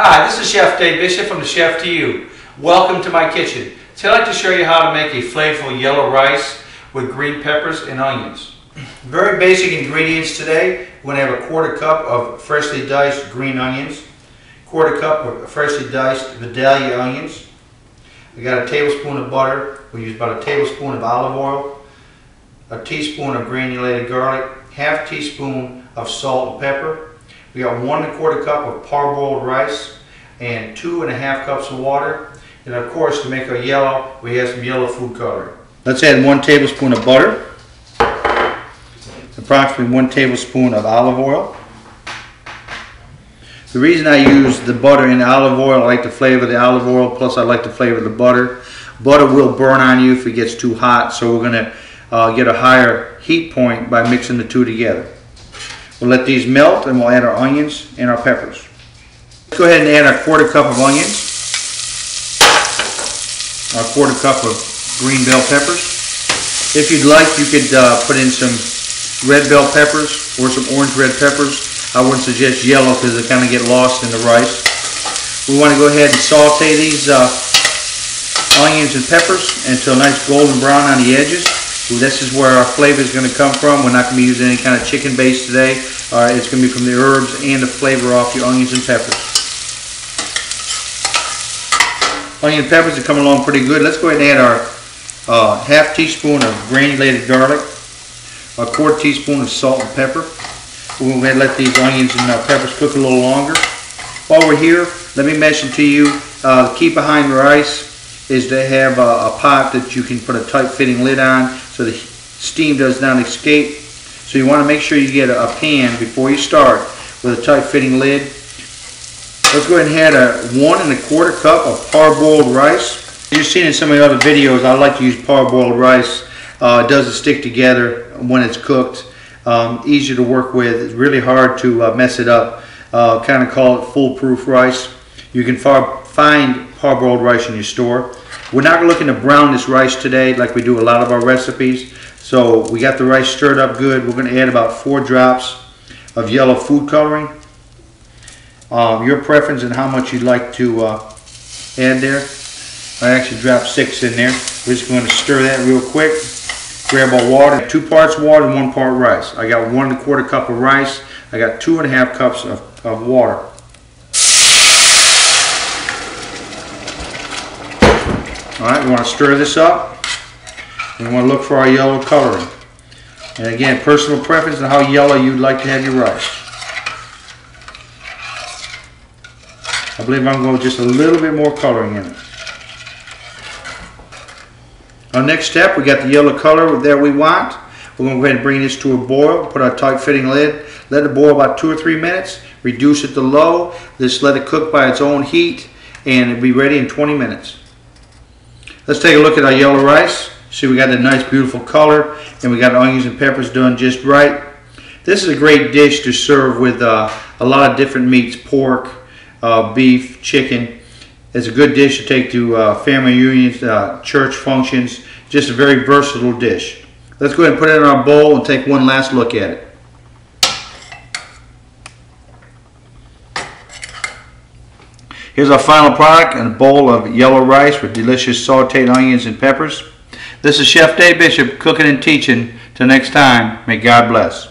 Hi, this is Chef Dave Bishop from the Chef to You. Welcome to my kitchen. Today I'd like to show you how to make a flavorful yellow rice with green peppers and onions. Very basic ingredients today. We're going to have a quarter cup of freshly diced green onions, quarter cup of freshly diced Vidalia onions. We got a tablespoon of butter. We use about a tablespoon of olive oil, a teaspoon of granulated garlic, half teaspoon of salt and pepper. We got 1 1/4 cup of parboiled rice and 2 1/2 cups of water. And of course, to make our yellow, we have some yellow food coloring. Let's add 1 tablespoon of butter, approximately 1 tablespoon of olive oil. The reason I use the butter and the olive oil, I like to flavor the olive oil, plus I like to flavor the butter. Butter will burn on you if it gets too hot, so we're going to get a higher heat point by mixing the two together. We'll let these melt and we'll add our onions and our peppers. Let's go ahead and add our quarter cup of onions, our quarter cup of green bell peppers. If you'd like, you could put in some red bell peppers or some orange red peppers. I wouldn't suggest yellow because they kind of get lost in the rice. We want to go ahead and saute these onions and peppers until nice golden brown on the edges. This is where our flavor is going to come from. We're not going to be using any kind of chicken base today. It's going to be from the herbs and the flavor off your onions and peppers. Onion and peppers are coming along pretty good. Let's go ahead and add our half teaspoon of granulated garlic, a quarter teaspoon of salt and pepper. We'll go ahead and let these onions and peppers cook a little longer. While we're here, let me mention to you, the key behind the rice is to have a pot that you can put a tight fitting lid on so the steam does not escape. So you want to make sure you get a pan before you start with a tight fitting lid. Let's go ahead and add a 1 1/4 cup of parboiled rice. As you've seen in some of the other videos, I like to use parboiled rice. It doesn't stick together when it's cooked. Easier to work with. It's really hard to mess it up. Kind of call it foolproof rice. You can find parboiled rice in your store. We're not looking to brown this rice today like we do a lot of our recipes. So we got the rice stirred up good. We're going to add about 4 drops of yellow food coloring. Your preference and how much you'd like to add there. I actually dropped 6 in there. We're just going to stir that real quick. Grab our water. 2 parts water and 1 part rice. I got 1 1/4 cup of rice. I got 2 1/2 cups of water. Alright, we want to stir this up. We want to look for our yellow coloring. And again, personal preference on how yellow you'd like to have your rice. I believe I'm going with just a little bit more coloring in it. Our next step, we got the yellow color that we want. We're going to go ahead and bring this to a boil, put our tight fitting lid, let it boil about 2 or 3 minutes, reduce it to low, just let it cook by its own heat, and it'll be ready in 20 minutes. Let's take a look at our yellow rice. See, we got a nice beautiful color, and we got onions and peppers done just right. This is a great dish to serve with a lot of different meats, pork, beef, chicken. It's a good dish to take to family reunions, church functions. Just a very versatile dish. Let's go ahead and put it in our bowl and take one last look at it. Here's our final product, a bowl of yellow rice with delicious sauteed onions and peppers. This is Chef Dave Bishop cooking and teaching. Till next time, may God bless.